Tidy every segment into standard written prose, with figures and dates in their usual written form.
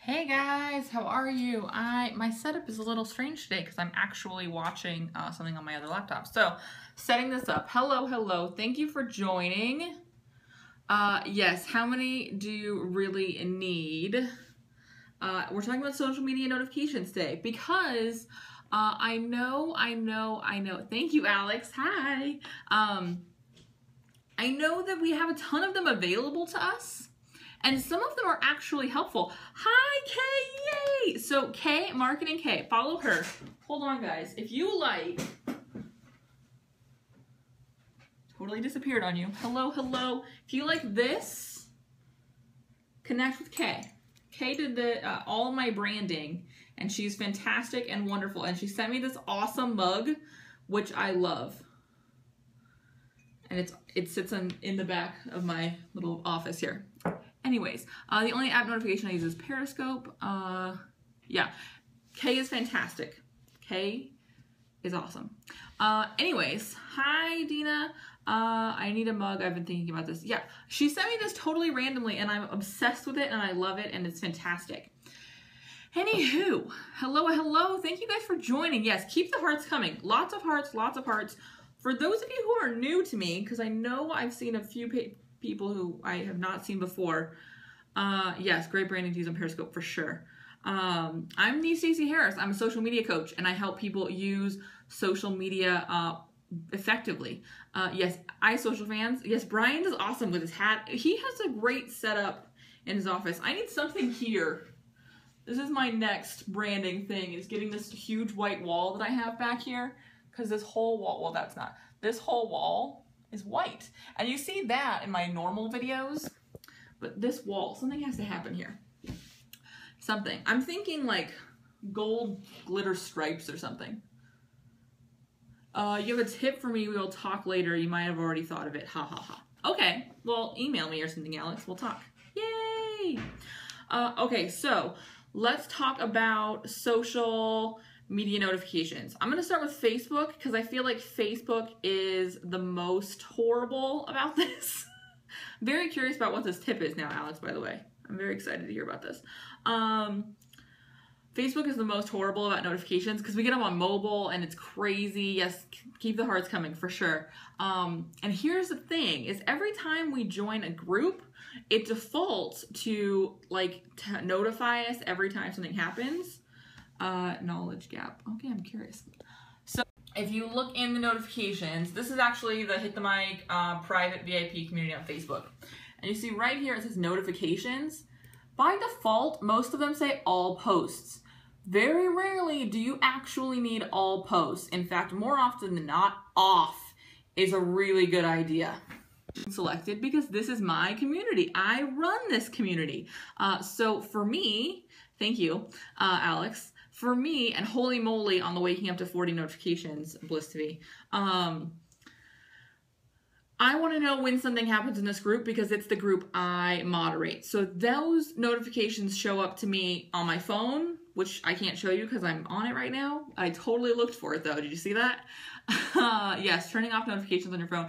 Hey guys, how are you? My setup is a little strange today because I'm actually watching something on my other laptop. So, setting this up. Hello. Thank you for joining. Yes, how many do you really need? We're talking about social media notifications today because I know. Thank you, Alex. Hi. I know that we have a ton of them available to us. And some of them are actually helpful. Hi, Kay, yay! So Kay, Marketing Kay, follow her. Hold on, guys. If you like, totally disappeared on you. Hello. If you like this, connect with Kay. Kay did all of my branding, and she's fantastic and wonderful. And she sent me this awesome mug, which I love. And it sits in the back of my little office here. Anyways, the only app notification I use is Periscope. Yeah, Kay is fantastic. Kay is awesome. Anyways, hi Dina. I need a mug. I've been thinking about this. Yeah, she sent me this totally randomly, and I'm obsessed with it, and I love it, and it's fantastic. Anywho, hello. Thank you guys for joining. Yes, keep the hearts coming. Lots of hearts. For those of you who are new to me, because I know I've seen a few people who I have not seen before. Yes, great branding to use on Periscope for sure. I'm the Stacey Harris. I'm a social media coach, and I help people use social media effectively. Yes, social fans. Yes, Brian is awesome with his hat. He has a great setup in his office. I need something here. This is my next branding thing, is getting this huge white wall that I have back here, because this whole wall, well, that's not. This whole wall is white. And you see that in my normal videos, but this wall, something has to happen here. Something. I'm thinking like gold glitter stripes or something. You have a tip for me, we will talk later. You might have already thought of it. Ha. Okay, well, email me or something, Alex. We'll talk. Yay! Okay, so let's talk about social media notifications. I'm going to start with Facebook because I feel like Facebook is the most horrible about this. Very curious about what this tip is now, Alex, by the way. I'm very excited to hear about this. Facebook is the most horrible about notifications because we get them on mobile and it's crazy. Yes, keep the hearts coming for sure. And here's the thing, is every time we join a group, it defaults to notify us every time something happens. Knowledge gap. Okay, I'm curious. So if you look in the notifications, this is actually the Hit the Mic private VIP community on Facebook. And you see right here it says notifications. By default, most of them say all posts. Very rarely do you actually need all posts. In fact, more often than not, off is a really good idea. Selected because this is my community. I run this community. So for me, thank you, Alex. For me, and holy moly, on the waking up to 40 notifications, bliss to be, I want to know when something happens in this group because it's the group I moderate. So those notifications show up to me on my phone, which I can't show you because I'm on it right now. I totally looked for it though. Did you see that? Yes, turning off notifications on your phone.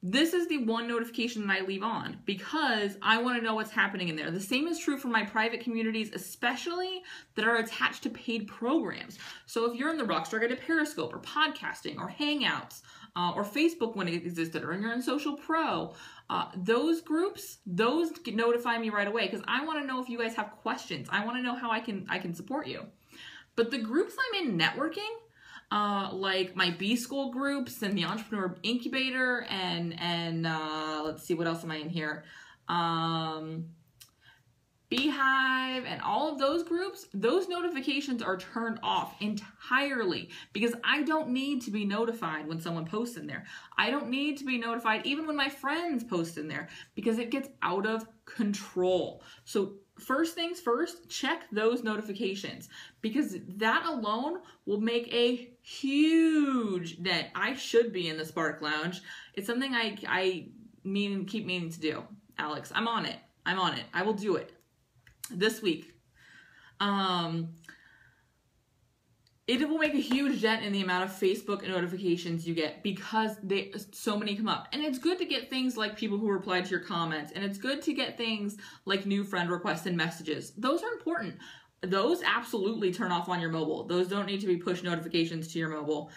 This is the one notification that I leave on because I want to know what's happening in there. The same is true for my private communities, especially that are attached to paid programs. So if you're in the Rockstar Guide to Periscope or podcasting or Hangouts or Facebook when it existed, or you're in Social Pro, those groups, those notify me right away because I want to know if you guys have questions. I want to know how I can support you. But the groups I'm in networking, like my B School groups and the Entrepreneur Incubator and let's see, what else am I in here? Beehive and all of those groups, those notifications are turned off entirely because I don't need to be notified when someone posts in there. I don't need to be notified even when my friends post in there because it gets out of control. So first things first, check those notifications because that alone will make a huge dent. I should be in the Spark Lounge. It's something I keep meaning to do, Alex. I'm on it. I will do it this week. it will make a huge dent in the amount of Facebook notifications you get because so many come up. And it's good to get things like people who reply to your comments, and it's good to get things like new friend requests and messages. Those are important. Those absolutely turn off on your mobile. Those don't need to be push notifications to your mobile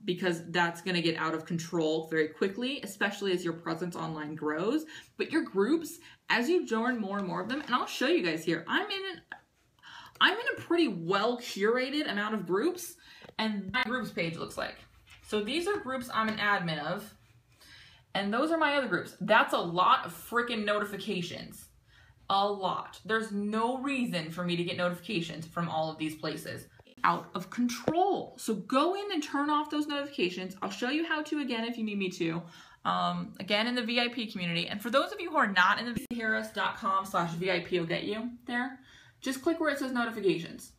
because that's going to get out of control very quickly, especially as your presence online grows. But your groups, as you join more and more of them, and I'll show you guys here, I'm in a pretty well curated amount of groups, and my groups page looks like. So these are groups I'm an admin of, and those are my other groups. That's a lot of freaking notifications. A lot. There's no reason for me to get notifications from all of these places. Out of control. So go in and turn off those notifications. I'll show you how to again if you need me to. Again in the VIP community. And for those of you who are not in the staceyharris.com/VIP will get you there. Just click where it says notifications.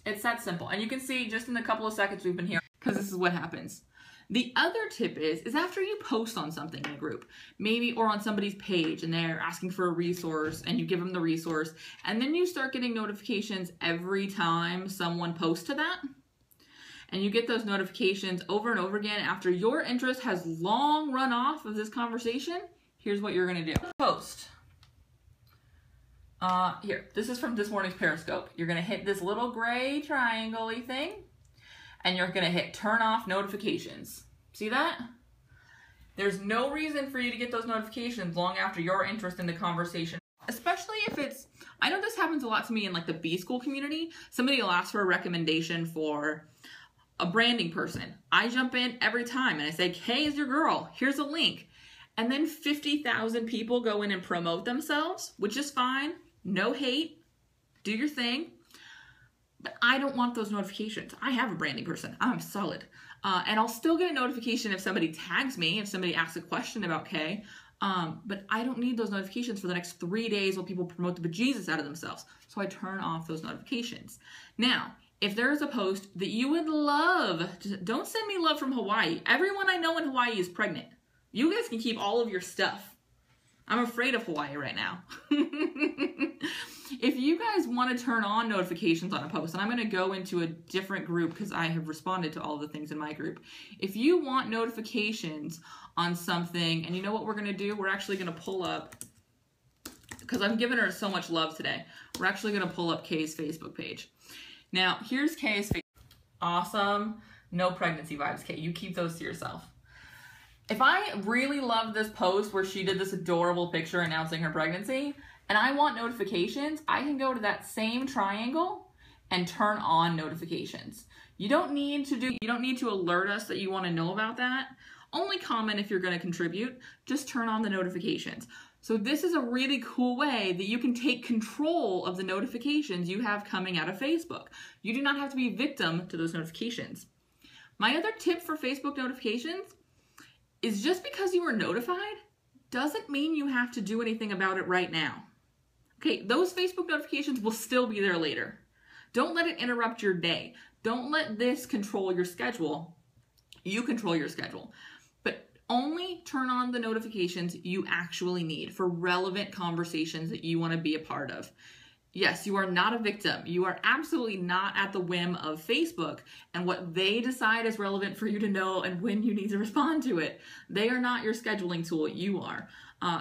It's that simple. And you can see just in the couple of seconds we've been here, because this is what happens. The other tip is after you post on something in a group, maybe or on somebody's page and they're asking for a resource and you give them the resource, and then you start getting notifications every time someone posts to that. And you get those notifications over and over again after your interest has long run off of this conversation. Here's what you're going to do. Post. Here, this is from this morning's Periscope. You're going to hit this little gray triangle-y thing, and you're going to hit turn off notifications. See that? There's no reason for you to get those notifications long after your interest in the conversation. Especially if it's, I know this happens a lot to me in like the B school community. Somebody will ask for a recommendation for a branding person. I jump in every time and I say, Kay is your girl. Here's a link. And then 50,000 people go in and promote themselves, which is fine. No hate. Do your thing. But I don't want those notifications. I have a branding person. I'm solid. And I'll still get a notification if somebody tags me, if somebody asks a question about Kay. But I don't need those notifications for the next 3 days while people promote the bejesus out of themselves. So I turn off those notifications. Now, if there is a post that you would love, don't send me love from Hawaii. Everyone I know in Hawaii is pregnant. You guys can keep all of your stuff. I'm afraid of Hawaii right now. If you guys want to turn on notifications on a post, and I'm going to go into a different group because I have responded to all the things in my group. If you want notifications on something, and you know what we're going to do? We're actually going to pull up, because I've given her so much love today, we're actually going to pull up Kay's Facebook page. Now, here's Kay's Facebook. Awesome. No pregnancy vibes, Kay. You keep those to yourself. If I really love this post where she did this adorable picture announcing her pregnancy, and I want notifications, I can go to that same triangle and turn on notifications. You don't need to alert us that you want to know about that. Only comment if you're going to contribute. Just turn on the notifications. So this is a really cool way that you can take control of the notifications you have coming out of Facebook. You do not have to be victim to those notifications. My other tip for Facebook notifications is just because you were notified doesn't mean you have to do anything about it right now. Okay, those Facebook notifications will still be there later. Don't let it interrupt your day. Don't let this control your schedule. You control your schedule. But only turn on the notifications you actually need for relevant conversations that you want to be a part of. Yes, you are not a victim. You are absolutely not at the whim of Facebook and what they decide is relevant for you to know and when you need to respond to it. They are not your scheduling tool. You are.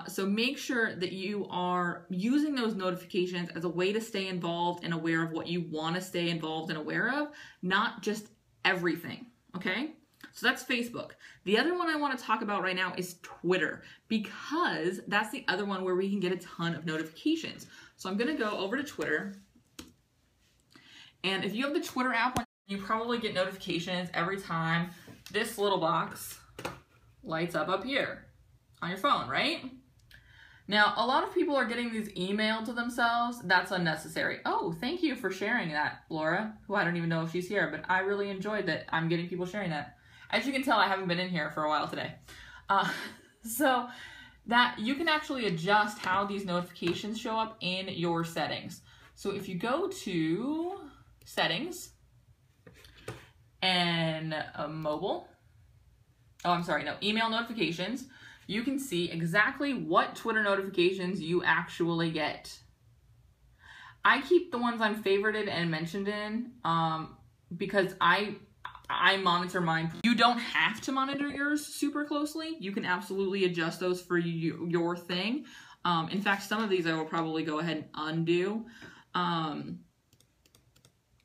So make sure that you are using those notifications as a way to stay involved and aware of what you want to stay involved and aware of, not just everything. Okay? So that's Facebook. The other one I want to talk about right now is Twitter, because that's the other one where we can get a ton of notifications. So I'm going to go over to Twitter. And if you have the Twitter app, you probably get notifications every time this little box lights up here on your phone, right? Now, a lot of people are getting these emailed to themselves. That's unnecessary. Oh, thank you for sharing that, Laura, who I don't even know if she's here, but I really enjoyed that I'm getting people sharing that. As you can tell, I haven't been in here for a while today. So that you can actually adjust how these notifications show up in your settings. So if you go to settings and mobile, email notifications, you can see exactly what Twitter notifications you actually get. I keep the ones I'm favorited and mentioned in. because I monitor mine. You don't have to monitor yours super closely. You can absolutely adjust those for your thing. In fact, some of these I will probably go ahead and undo,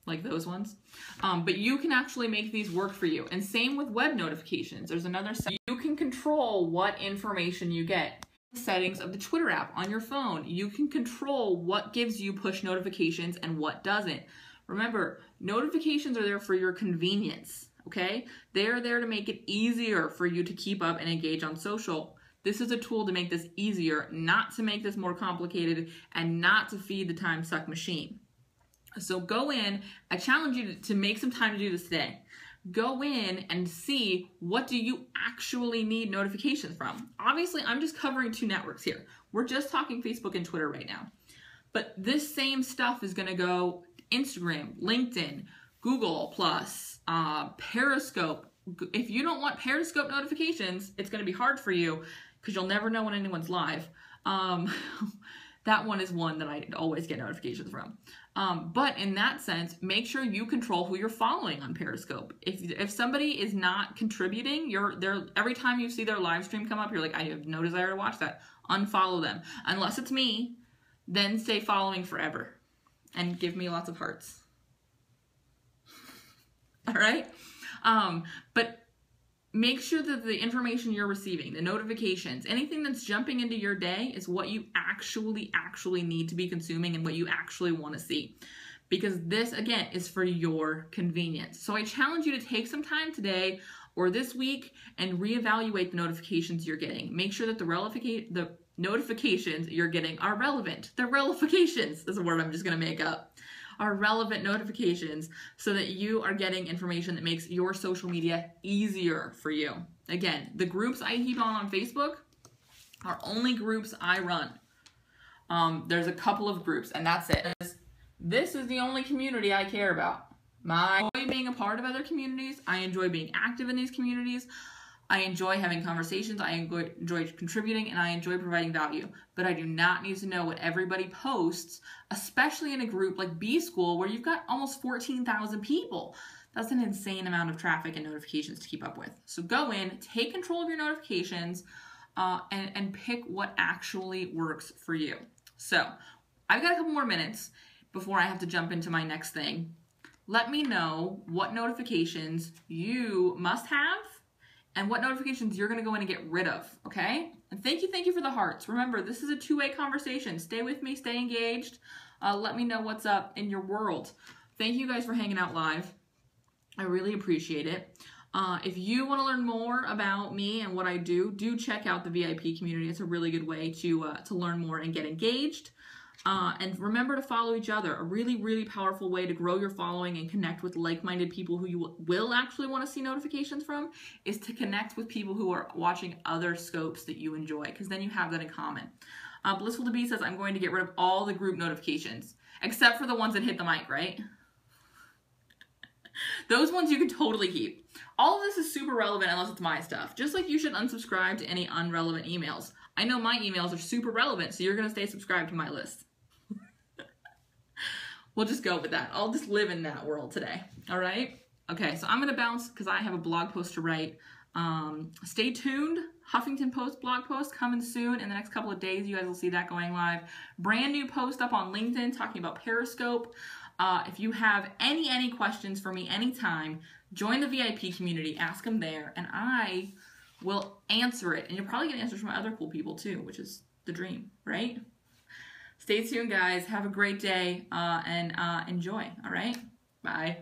like those ones. But you can actually make these work for you. And same with web notifications. There's another setting. You can control what information you get. Settings of the Twitter app on your phone. You can control what gives you push notifications and what doesn't. Remember, notifications are there for your convenience, okay? They're there to make it easier for you to keep up and engage on social. This is a tool to make this easier, not to make this more complicated, and not to feed the time suck machine. So go in, I challenge you to make some time to do this today. Go in and see, what do you actually need notifications from? Obviously, I'm just covering 2 networks here. We're just talking Facebook and Twitter right now. But this same stuff is gonna go Instagram, LinkedIn, Google+, Periscope. If you don't want Periscope notifications, it's gonna be hard for you because you'll never know when anyone's live. That one is one that I always get notifications from. But in that sense, make sure you control who you're following on Periscope. If somebody is not contributing, every time you see their live stream come up, you're like, I have no desire to watch that. Unfollow them. Unless it's me, then stay following forever. And give me lots of hearts. All right? But make sure that the information you're receiving, the notifications, anything that's jumping into your day is what you actually need to be consuming and what you actually want to see. Because this, again, is for your convenience. So I challenge you to take some time today or this week and reevaluate the notifications you're getting. Make sure that the notifications you're getting are relevant. The relefications is a word I'm just going to make up. Are relevant notifications so that you are getting information that makes your social media easier for you. Again, the groups I keep on Facebook are only groups I run. There's a couple of groups and that's it. This is the only community I care about. I enjoy being a part of other communities. I enjoy being active in these communities. I enjoy having conversations, I enjoy contributing, and I enjoy providing value. But I do not need to know what everybody posts, especially in a group like B School where you've got almost 14,000 people. That's an insane amount of traffic and notifications to keep up with. So go in, take control of your notifications, and pick what actually works for you. So I've got a couple more minutes before I have to jump into my next thing. Let me know what notifications you must have and what notifications you're going to go in and get rid of, okay? And thank you for the hearts. Remember, this is a two-way conversation. Stay with me, stay engaged. Let me know what's up in your world. Thank you guys for hanging out live. I really appreciate it. If you want to learn more about me and what I do check out the VIP community. It's a really good way to learn more and get engaged. And remember to follow each other. A really powerful way to grow your following and connect with like-minded people who you will actually want to see notifications from is to connect with people who are watching other scopes that you enjoy, because then you have that in common. Blissful to Be says, I'm going to get rid of all the group notifications, except for the ones that hit the mic, right? Those ones you can totally keep. All of this is super relevant unless it's my stuff. Just like you should unsubscribe to any unrelevant emails. I know my emails are super relevant, so you're going to stay subscribed to my list. We'll just go with that. I'll just live in that world today. All right? Okay, so I'm going to bounce because I have a blog post to write. Stay tuned. Huffington Post blog post coming soon in the next couple of days. You guys will see that going live. Brand new post up on LinkedIn talking about Periscope. If you have any questions for me anytime, join the VIP community. Ask them there, and I will answer it. And you'll probably get answers from other cool people too, which is the dream, right? Stay tuned, guys. Have a great day and enjoy. All right? Bye.